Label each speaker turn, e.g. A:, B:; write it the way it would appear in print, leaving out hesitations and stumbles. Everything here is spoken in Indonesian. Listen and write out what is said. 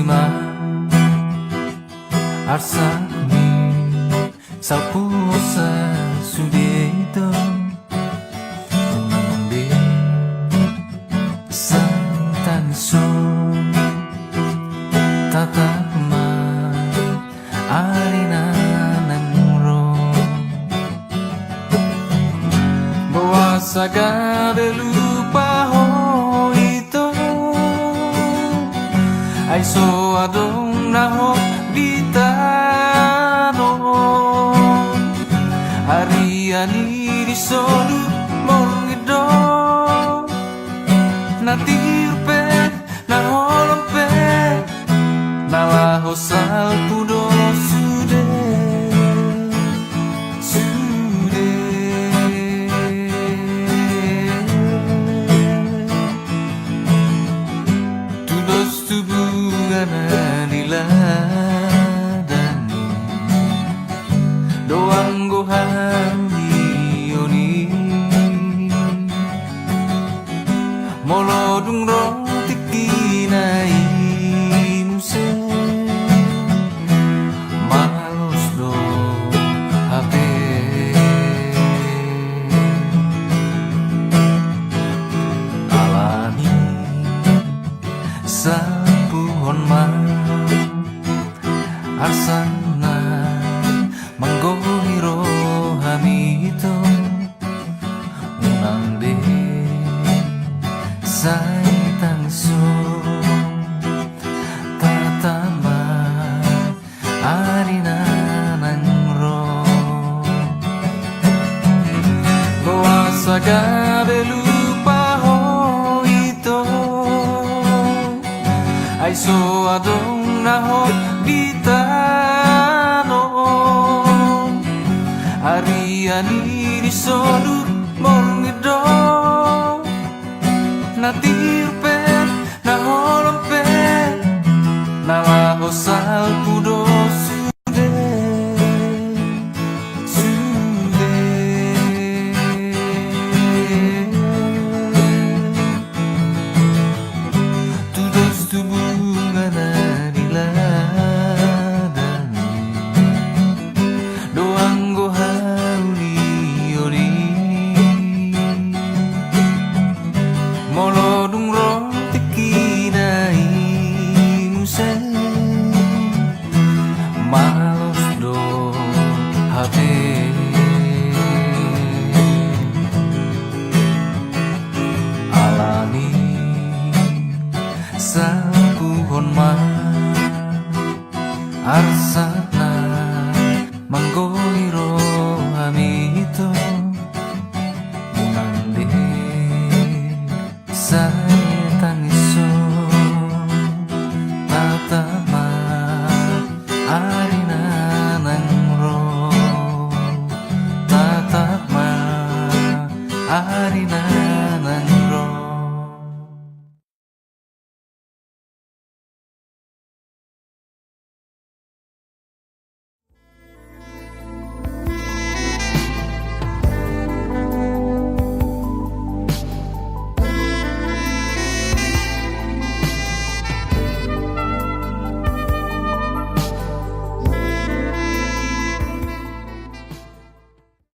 A: ma arsani salpusa sudeto umbe santan son tatama arina namro bawa sagade lupa ho ito ay so adong naho ditano hariani di solu mongido natirpe na holompe nawa hosal pudo sude sude tudos tubungana niladani doang gohani oni molodung roti kinai muse malos do hape alani sapuhon ma arsana manggohiro hamito unang de say tangso tatama arina nangro bawa sagade lupa ho ito ay so adong naho ditano hariani di solu mongido natirpen na holompen nawa hosal pudo sude sude tudos tubungana diladani doang gohauni ori molodung roti kinai muse malos do hape alani sapuhon ma arsana manggohiro hamito munande sa